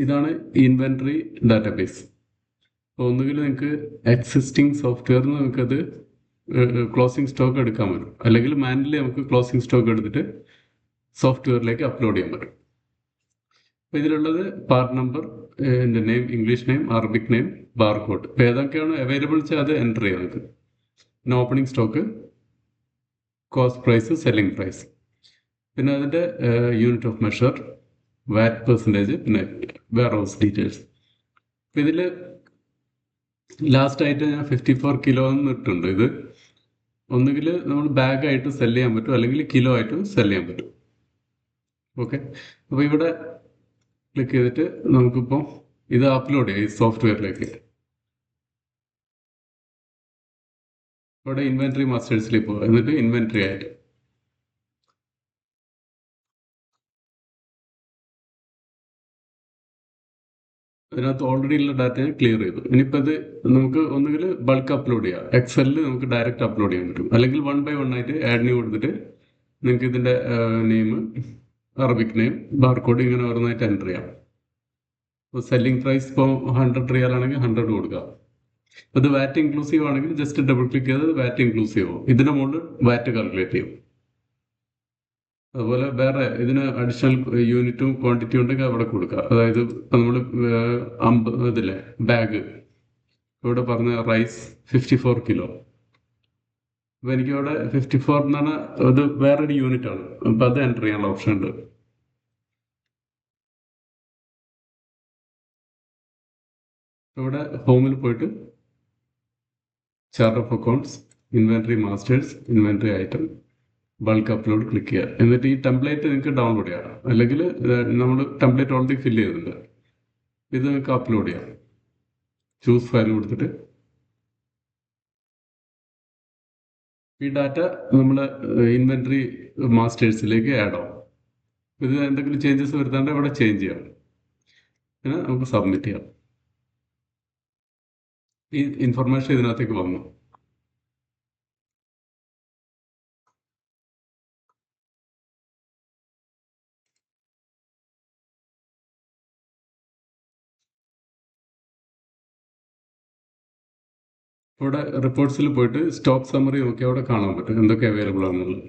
ഇതാണ് inventory database. അപ്പോൾ ഒന്നുകിൽ നിങ്ങൾക്ക് എക്സിസ്റ്റിംഗ് സോഫ്റ്റ്വെയറിൽ നമുക്കത് ക്ലോസിംഗ് സ്റ്റോക്ക് എടുക്കാൻ പറ്റും, അല്ലെങ്കിൽ മാനുവലി നമുക്ക് ക്ലോസിംഗ് സ്റ്റോക്ക് എടുത്തിട്ട് സോഫ്റ്റ്വെയറിലേക്ക് അപ്ലോഡ് ചെയ്യാൻ പറ്റും. അപ്പോൾ ഇതിലുള്ളത് പാർട്ട് നമ്പർ, എൻ്റെ name, English name, Arabic name, barcode. ഇപ്പോൾ ഏതൊക്കെയാണ് അവൈലബിൾ വെച്ചാൽ അത് എൻ്റർ ചെയ്യാം നമുക്ക്. പിന്നെ opening stock, cost price, selling price, പിന്നെ അതിൻ്റെ unit of measure, VAT percentage, പിന്നെ വെയർ ഹൗസ് ഡീറ്റെയിൽസ്. അപ്പോൾ ഇതിൽ ലാസ്റ്റ് ആയിട്ട് ഞാൻ 54 കിലോ എന്ന് ഇട്ടുണ്ട്. ഇത് ഒന്നുകിൽ നമ്മൾ ബാഗായിട്ട് സെല് ചെയ്യാൻ പറ്റും, അല്ലെങ്കിൽ കിലോ ആയിട്ട് സെല് ചെയ്യാൻ പറ്റും. ഓക്കെ, അപ്പോൾ ഇവിടെ ക്ലിക്ക് ചെയ്തിട്ട് നമുക്കിപ്പോൾ ഇത് അപ്ലോഡ് ചെയ്യാം ഈ സോഫ്റ്റ്വെയറിലേക്ക്. ഇവിടെ ഇൻവെൻട്രി മാസ്റ്റേഴ്സിലേക്ക് പോകുക, എന്നിട്ട് ഇൻവെൻട്രി ആയിട്ട് അതിനകത്ത് ഓൾറെഡി ഉള്ള ഡാറ്റ ക്ലിയർ ചെയ്തു. ഇനിയിപ്പോൾ ഇത് നമുക്ക് ഒന്നുകിൽ ബൾക്ക് അപ്ലോഡ് ചെയ്യാം, എക്സലിൽ നമുക്ക് ഡയറക്റ്റ് അപ്ലോഡ് ചെയ്യാൻ പറ്റും, അല്ലെങ്കിൽ 1 by 1 ആയിട്ട് ആഡ് ന്യൂ കൊടുത്തിട്ട് നിങ്ങൾക്ക് ഇതിൻ്റെ നെയിം, അറബിക് നെയിം, ബാർകോഡ് ഇങ്ങനെ ഓരോന്നായിട്ട് എൻ്റർ ചെയ്യാം. ഇപ്പോൾ സെല്ലിംഗ് പ്രൈസ് ഇപ്പോൾ 100 റിയാൽ ആണെങ്കിൽ 100 കൊടുക്കുക. അപ്പോൾ ഇത് വാറ്റ് ഇൻക്ലൂസീവ് ആണെങ്കിൽ ജസ്റ്റ് ഡബിൾ ക്ലിക്ക് ചെയ്ത് വാറ്റ് ഇൻക്ലൂസീവ് ആവും. ഇതിൻ്റെ മുകളിൽ വാറ്റ് കാൽക്കുലേറ്റ് ചെയ്യും. അതുപോലെ വേറെ ഇതിന് അഡീഷണൽ യൂണിറ്റും ക്വാണ്ടിറ്റിയും ഉണ്ടെങ്കിൽ അവിടെ കൊടുക്കുക. അതായത് ഇപ്പം നമ്മൾ ഇതില്ലേ ബാഗ്, ഇവിടെ പറഞ്ഞ റൈസ് 54 കിലോ. അപ്പോൾ എനിക്ക് ഇവിടെ 54 എന്ന് പറഞ്ഞാൽ അത് വേറൊരു യൂണിറ്റ് ആണ്. അപ്പം അത് എൻ്റർ ചെയ്യാനുള്ള ഓപ്ഷൻ ഉണ്ട്. ഇവിടെ ഹോമിൽ പോയിട്ട് chart of accounts, inventory masters, inventory item, bulk upload click ചെയ്യുക. എന്നിട്ട് ഈ ടെംപ്ലേറ്റ് നിങ്ങൾക്ക് ഡൗൺലോഡ് ചെയ്യാം, അല്ലെങ്കിൽ നമ്മൾ ടെംപ്ലേറ്റ് ഓൾറെഡി ഫില്ല് ചെയ്തിട്ടുണ്ട്, ഇത് നിങ്ങൾക്ക് അപ്ലോഡ് ചെയ്യാം. ചൂസ് ഫയൽ കൊടുത്തിട്ട് ഈ ഡാറ്റ നമ്മൾ ഇൻവെൻട്രി മാസ്റ്റേഴ്സിലേക്ക് ആഡ് ആവും. ഇത് എന്തെങ്കിലും ചേഞ്ചസ് വരുത്താണ്ട് ഇവിടെ ചേഞ്ച് ചെയ്യാം. പിന്നെ നമുക്ക് സബ്മിറ്റ് ചെയ്യാം. ഈ ഇൻഫർമേഷൻ ഇതിനകത്തേക്ക് വന്നു. ഇവിടെ റിപ്പോർട്ട്സിൽ പോയിട്ട് സ്റ്റോക്ക് സമ്മറി നോക്കി അവിടെ കാണാൻ പറ്റും എന്തൊക്കെ അവൈലബിൾ ആണെന്നുള്ളത്.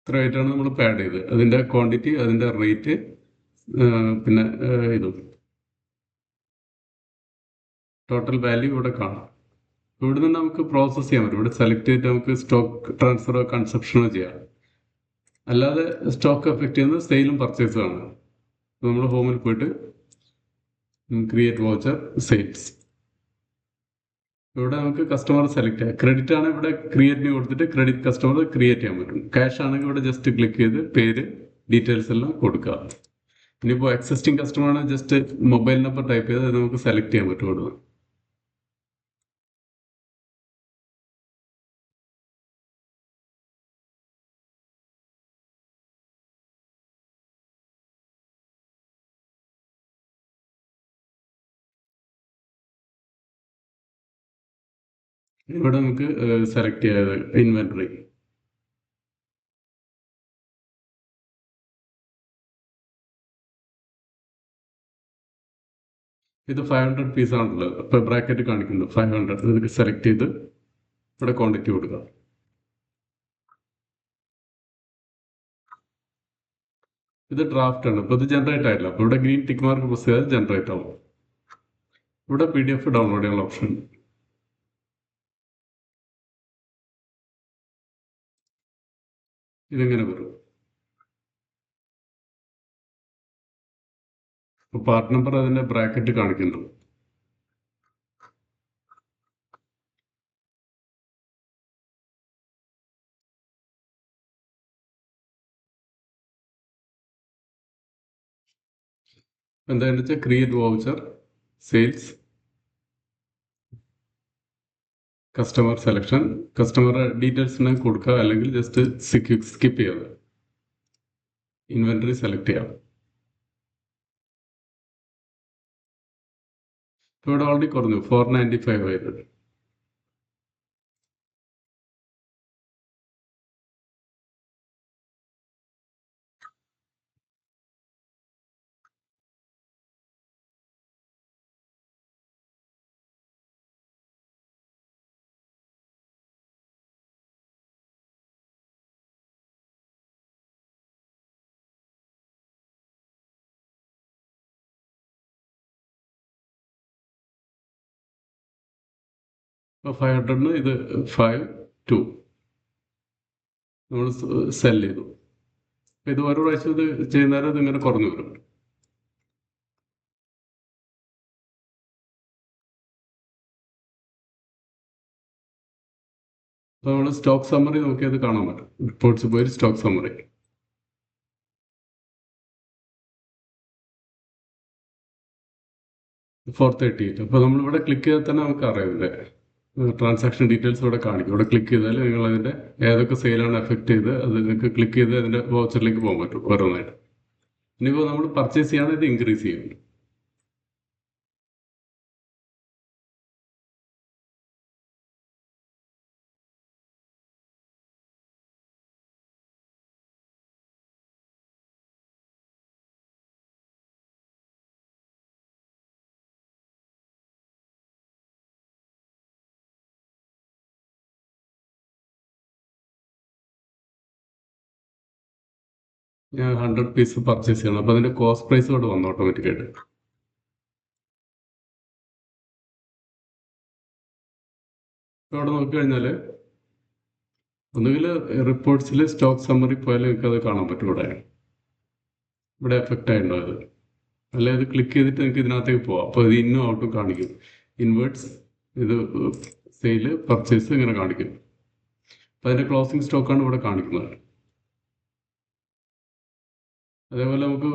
ഇത്രയായിട്ടാണ് നമ്മൾ ആഡ് ചെയ്തത്. അതിൻ്റെ ക്വാണ്ടിറ്റി, അതിൻ്റെ റേറ്റ്, പിന്നെ ഇതും ടോട്ടൽ വാല്യൂ ഇവിടെ കാണാം. ഇവിടെ നിന്ന് നമുക്ക് പ്രോസസ്സ് ചെയ്യാൻ പറ്റും. ഇവിടെ സെലക്ട് ചെയ്തിട്ട് നമുക്ക് സ്റ്റോക്ക് ട്രാൻസ്ഫറോ കൺസപ്ഷനോ ചെയ്യാം. അല്ലാതെ സ്റ്റോക്ക് എഫക്റ്റ് ചെയ്യുന്നത് സെയിലും പർച്ചേസും ആണ്. നമ്മൾ ഹോമിൽ പോയിട്ട് ക്രിയേറ്റ് വൗച്ചർ, സെയിൽസ്, ഇവിടെ നമുക്ക് കസ്റ്റമർ സെലക്ട് ചെയ്യാം. ക്രെഡിറ്റ് ആണ് ഇവിടെ ക്രിയേറ്റ് ന്യൂ കൊടുത്തിട്ട് ക്രെഡിറ്റ് കസ്റ്റമർ ക്രിയേറ്റ് ചെയ്യാൻ പറ്റും. ക്യാഷ് ആണെങ്കിൽ ഇവിടെ ജസ്റ്റ് ക്ലിക്ക് ചെയ്ത് പേര്, ഡീറ്റെയിൽസ് എല്ലാം കൊടുക്കുക. ഇനിയിപ്പോൾ എക്സിസ്റ്റിംഗ് കസ്റ്റമർ ആണ്, ജസ്റ്റ് മൊബൈൽ നമ്പർ ടൈപ്പ് ചെയ്ത് നമുക്ക് സെലക്ട് ചെയ്യാൻ പറ്റും. ഇവിടെ ഇവിടെ നമുക്ക് സെലക്ട് ചെയ്യാതെ ഇൻവെന്ററി. ഇത് 500 പീസ് ആണുള്ളത്. ഇപ്പോൾ ബ്രാക്കറ്റ് കാണിക്കുന്നത് 500. ഇത് സെലക്ട് ചെയ്ത് ഇവിടെ ക്വാണ്ടിറ്റി കൊടുക്കുക. ഇത് ഡ്രാഫ്റ്റ് ആണ്. ഇപ്പോൾ ഇത് ജനറേറ്റ് ആയില്ല. അപ്പോൾ ഇവിടെ ഗ്രീൻ ടിക്ക് മാർക്ക് പ്രസ് ചെയ്താൽ ജനറേറ്റ് ആവും. ഇവിടെ PDF ഡൗൺലോഡ് ചെയ്യാനുള്ള ഓപ്ഷൻ. ഇതിങ്ങനെ വരും. അപ്പോൾ പാർട്ട് നമ്പർ അതിൻ്റെ ബ്രാക്കറ്റ് കാണിക്കുന്നുണ്ട്. എന്താണെന്ന് വെച്ചാൽ create voucher, sales, customer selection, customer ഡീറ്റെയിൽസിനെ കൊടുക്കുക, അല്ലെങ്കിൽ ജസ്റ്റ് സ്കിപ്പ് ചെയ്യുക. ഇൻവെന്ററി സെലക്ട് ചെയ്യാം. ഇവിടെ ഓൾറെഡി കുറഞ്ഞു, 495 ആയിരുന്നു. അപ്പോൾ 500 ഇത് 5 2 നമ്മൾ സെൽ ചെയ്തു. അപ്പോൾ ഇത് ഓരോ പ്രാവശ്യം ഇത് ചെയ്യുന്നേരം ഇതിങ്ങനെ കുറഞ്ഞു വരും. അപ്പോൾ നമ്മൾ സ്റ്റോക്ക് സമ്മറി നോക്കിയത് കാണാൻ പറ്റും. റിപ്പോർട്ട്സ് പോയി സ്റ്റോക്ക് സമ്മറി 438. അപ്പോൾ നമ്മളിവിടെ ക്ലിക്ക് ചെയ്താൽ തന്നെ നമുക്ക് അറിയാം ട്രാൻസാക്ഷൻ ഡീറ്റെയിൽസ് ഇവിടെ കാണിക്കും. ഇവിടെ ക്ലിക്ക് ചെയ്താൽ നിങ്ങൾ അതിൻ്റെ ഏതൊക്കെ സെയിലാണ് എഫക്ട് ചെയ്ത് അത് നിങ്ങൾക്ക് ക്ലിക്ക് ചെയ്ത് അതിൻ്റെ വൗച്ചറിലേക്ക് പോകാൻ പറ്റും ഓരോന്നായിട്ട്. ഇനിയിപ്പോൾ നമ്മൾ പർച്ചേസ് ചെയ്യാതെ ഇത് ഇൻക്രീസ് ചെയ്യും. ഞാൻ 100 പീസ് പർച്ചേസ് ചെയ്യണം. അപ്പോൾ അതിൻ്റെ കോസ്റ്റ് പ്രൈസ് ഇവിടെ വന്നു ഓട്ടോമാറ്റിക്കായിട്ട്. ഇപ്പോൾ ഇവിടെ നോക്കിക്കഴിഞ്ഞാൽ ഒന്നുകിൽ റിപ്പോർട്ട്സിൽ സ്റ്റോക്ക് സമ്മറി പോയാൽ നിങ്ങൾക്ക് അത് കാണാൻ പറ്റും. ഇവിടെ എഫക്റ്റ് ആയിട്ടുണ്ടോ അത്, അല്ലെ ഇത് ക്ലിക്ക് ചെയ്തിട്ട് നിങ്ങൾക്ക് ഇതിനകത്തേക്ക് പോവാം. അപ്പോൾ ഇത് ഇന്നും ഔട്ടും കാണിക്കും. ഇൻവേർട്സ് ഇത് സെയില് പർച്ചേസ് ഇങ്ങനെ കാണിക്കും. അപ്പോൾ അതിൻ്റെ ക്ലോസിംഗ് സ്റ്റോക്കാണ് ഇവിടെ കാണിക്കുന്നത്. അതേപോലെ നമുക്ക്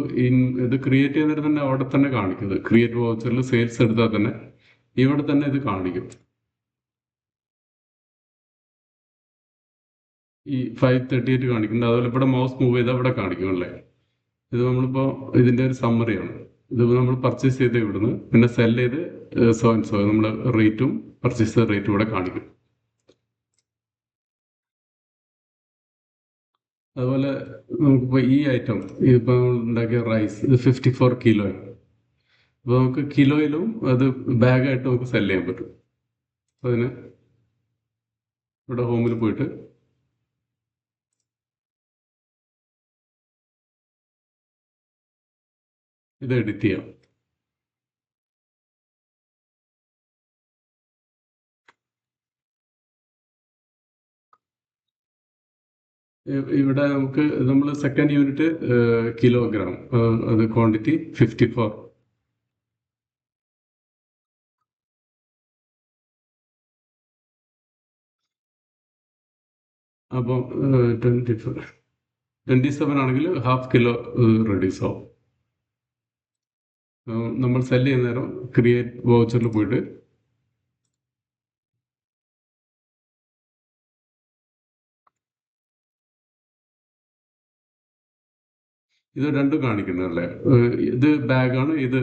ഇത് ക്രിയേറ്റ് ചെയ്യുന്നതിന് തന്നെ അവിടെ തന്നെ കാണിക്കുന്നത്. ക്രിയേറ്റ് വൗച്ചറിൽ സെയിൽസ് എടുത്താൽ തന്നെ ഇവിടെ തന്നെ ഇത് കാണിക്കും. ഈ 538 കാണിക്കുന്നുണ്ട്. അതുപോലെ ഇവിടെ മൗസ് മൂവ് ചെയ്താൽ ഇവിടെ കാണിക്കും അല്ലേ. ഇത് നമ്മളിപ്പോൾ ഇതിൻ്റെ ഒരു സമ്മറിയാണ്. ഇത് നമ്മൾ പർച്ചേസ് ചെയ്ത് ഇവിടുന്ന് പിന്നെ സെൽ ചെയ്ത് സോ നമ്മൾ റേറ്റും പർച്ചേസ് റേറ്റും ഇവിടെ കാണിക്കും. അതുപോലെ നമുക്കിപ്പോൾ ഈ ഐറ്റം ഇതിപ്പോൾ നമ്മൾ ഉണ്ടാക്കിയ റൈസ് ഇത് 54 കിലോ. അപ്പോൾ നമുക്ക് കിലോയിലും അത് ബാഗായിട്ട് നമുക്ക് സെല് ചെയ്യാൻ പറ്റും. അപ്പോൾ അതിന് ഇവിടെ ഹോമിൽ പോയിട്ട് ഇത് എഡിറ്റ് ചെയ്യാം. ഇവിടെ നമുക്ക് നമ്മൾ സെക്കൻഡ് യൂണിറ്റ് കിലോഗ്രാം, അത് ക്വാണ്ടിറ്റി 54. അപ്പോൾ 27 ആണെങ്കിൽ ½ കിലോ റെഡ്യൂസ് ആവും. നമ്മൾ സെല് ചെയ്യുന്ന നേരം ക്രിയേറ്റ് വൗച്ചറിൽ പോയിട്ട് ഇത് രണ്ടും കാണിക്കുന്നതല്ലേ. ഇത് ബാഗാണ്, ഇത്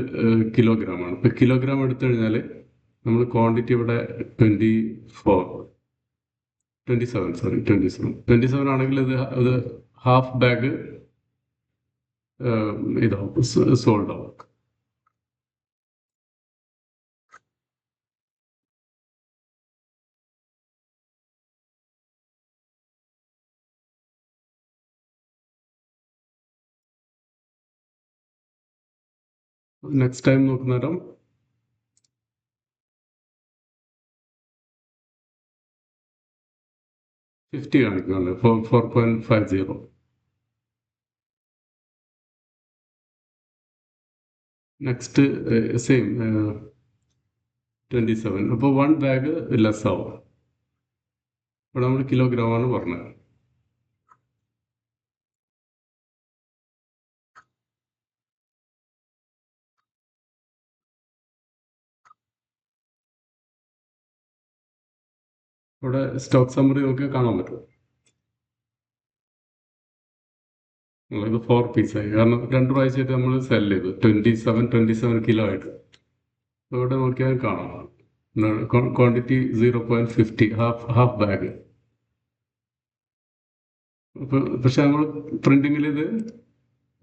കിലോഗ്രാം ആണ്. ഇപ്പം കിലോഗ്രാം എടുത്തു കഴിഞ്ഞാൽ നമ്മൾ ക്വാണ്ടിറ്റി ഇവിടെ 27 ആണെങ്കിൽ ഇത് ഹാഫ് ബാഗ് ഇതാവും, സോൾഡ് ആവും. നെക്സ്റ്റ് ടൈം നോക്കുന്നേരം $50 കാണിക്കുന്നുണ്ട്. 4.50. Next same 27. അപ്പോൾ 1 ബാഗ് ലെസ് ആവും. ഇവിടെ നമ്മൾ കിലോഗ്രാമാണ് പറഞ്ഞത്. ഇവിടെ സ്റ്റോക്ക് സമ്മറി നമുക്ക് കാണാൻ പറ്റും. ഇത് 4 പീസായി, കാരണം 2 പ്രാവശ്യമായിട്ട് നമ്മൾ സെൽ ചെയ്തു 27 കിലോ ആയിട്ട്. ഇവിടെ നോക്കിയാൽ കാണാം ക്വാണ്ടിറ്റി 0.50, ഹാഫ് ബാഗ്. പക്ഷെ നമ്മൾ പ്രിന്റിങ്ങിൽ ഇത്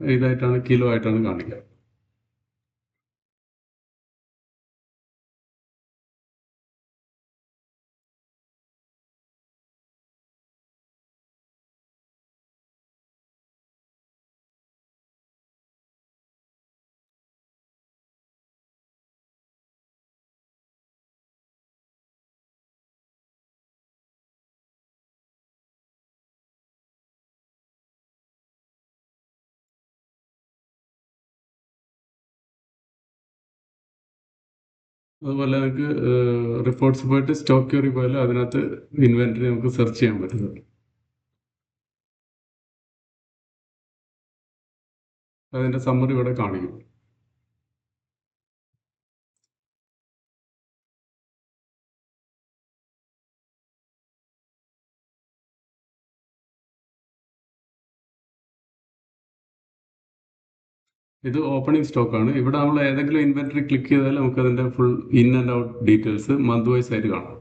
ഇതായിട്ടാണ്, കിലോ ആയിട്ടാണ് കാണിക്കുക. അതുപോലെ നമുക്ക് റിപ്പോർട്ട്സ് പോയിട്ട് സ്റ്റോക്ക് ക്വയറി പോലെ അതിനകത്ത് ഇൻവെന്ററി നമുക്ക് സെർച്ച് ചെയ്യാൻ പറ്റുന്നത്. അതിൻ്റെ സമ്മറി ഇവിടെ കാണിക്കും. ഇത് ഓപ്പണിംഗ് സ്റ്റോക്കാണ്. ഇവിടെ നമ്മൾ ഏതെങ്കിലും ഇൻവെന്ററി ക്ലിക്ക് ചെയ്താൽ നമുക്ക് അതിൻ്റെ full in and out details month wise ആയിട്ട് കാണാം.